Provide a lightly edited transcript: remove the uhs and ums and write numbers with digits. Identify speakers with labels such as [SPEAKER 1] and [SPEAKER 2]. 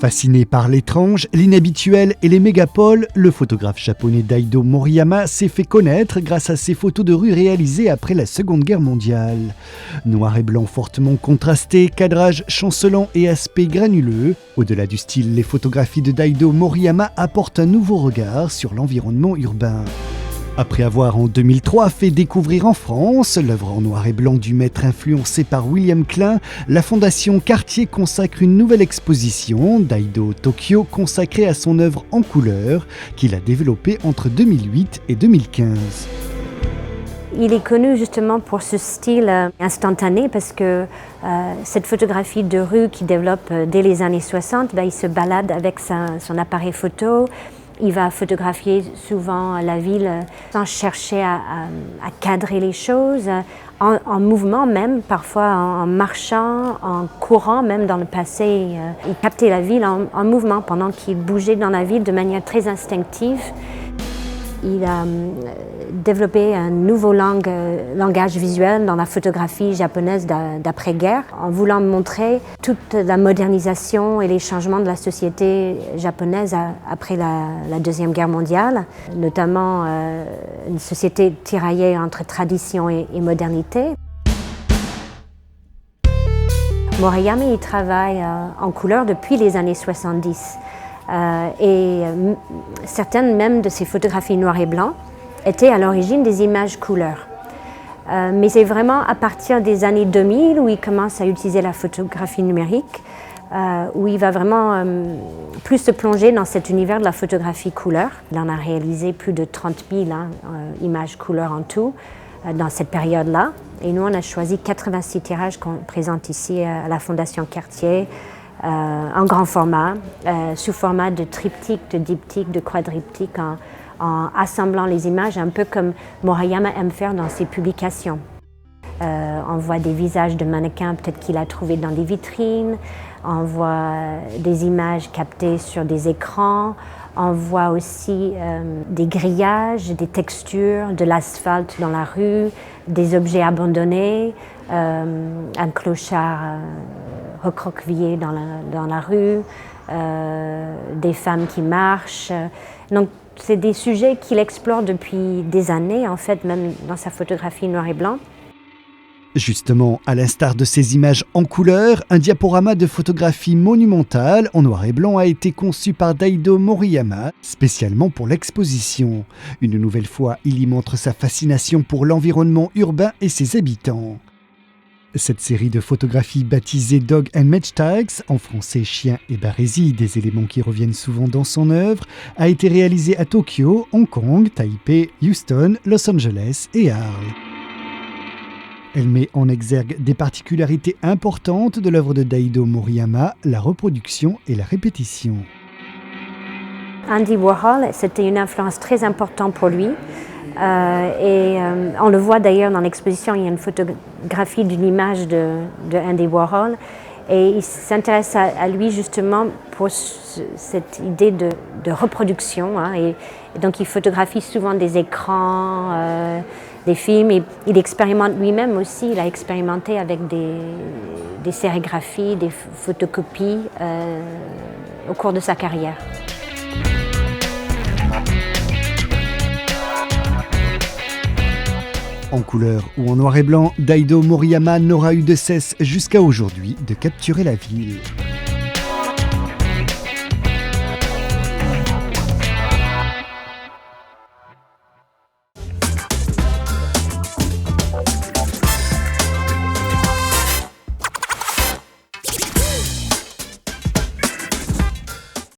[SPEAKER 1] Fasciné par l'étrange, l'inhabituel et les mégapoles, le photographe japonais Daido Moriyama s'est fait connaître grâce à ses photos de rue réalisées après la Seconde Guerre mondiale. Noir et blanc fortement contrasté, cadrage chancelant et aspect granuleux, au-delà du style, les photographies de Daido Moriyama apportent un nouveau regard sur l'environnement urbain. Après avoir en 2003 fait découvrir en France l'œuvre en noir et blanc du maître influencé par William Klein, la Fondation Cartier consacre une nouvelle exposition, Daido Tokyo, consacrée à son œuvre en couleur, qu'il a développée entre 2008 et 2015.
[SPEAKER 2] Il est connu justement pour ce style instantané parce que cette photographie de rue qu'il développe dès les années 60, il se balade avec son appareil photo. Il va photographier souvent la ville sans chercher à cadrer les choses, en mouvement même, parfois en marchant, en courant même dans le passé. Il captait la ville en mouvement pendant qu'il bougeait dans la ville de manière très instinctive. Il a développé un nouveau langage visuel dans la photographie japonaise d'après-guerre, en voulant montrer toute la modernisation et les changements de la société japonaise après la Deuxième Guerre mondiale, notamment une société tiraillée entre tradition et modernité. Moriyama il travaille en couleur depuis les années 70. Certaines même de ces photographies noir et blanc étaient à l'origine des images couleurs. Mais c'est vraiment à partir des années 2000 où il commence à utiliser la photographie numérique, où il va vraiment plus se plonger dans cet univers de la photographie couleur. Il en a réalisé plus de 30 000 images couleurs en tout dans cette période-là. Et nous, on a choisi 86 tirages qu'on présente ici à la Fondation Cartier, en grand format, sous format de triptyque, de diptyque, de quadriptyque, en assemblant les images un peu comme Moriyama aime faire dans ses publications. On voit des visages de mannequins peut-être qu'il a trouvés dans des vitrines, on voit des images captées sur des écrans, on voit aussi des grillages, des textures, de l'asphalte dans la rue, des objets abandonnés, un clochard recroquevillé dans la rue, des femmes qui marchent. Donc, c'est des sujets qu'il explore depuis des années, en fait, même dans sa photographie noir et blanc.
[SPEAKER 1] Justement, à l'instar de ces images en couleur, un diaporama de photographie monumentale en noir et blanc a été conçu par Daido Moriyama, spécialement pour l'exposition. Une nouvelle fois, il y montre sa fascination pour l'environnement urbain et ses habitants. Cette série de photographies baptisée Dog and Match Tags, en français chien et barésie, des éléments qui reviennent souvent dans son œuvre, a été réalisée à Tokyo, Hong Kong, Taipei, Houston, Los Angeles et Arles. Elle met en exergue des particularités importantes de l'œuvre de Daido Moriyama, la reproduction et la répétition.
[SPEAKER 2] Andy Warhol, c'était une influence très importante pour lui. On le voit d'ailleurs dans l'exposition, il y a une photographie d'une image de Andy Warhol. Et il s'intéresse à lui justement pour cette idée de reproduction. Et donc il photographie souvent des écrans, des films. Et il expérimente lui-même aussi, il a expérimenté avec des sérigraphies, des photocopies au cours de sa carrière.
[SPEAKER 1] En couleur ou en noir et blanc, Daido Moriyama n'aura eu de cesse jusqu'à aujourd'hui de capturer la ville.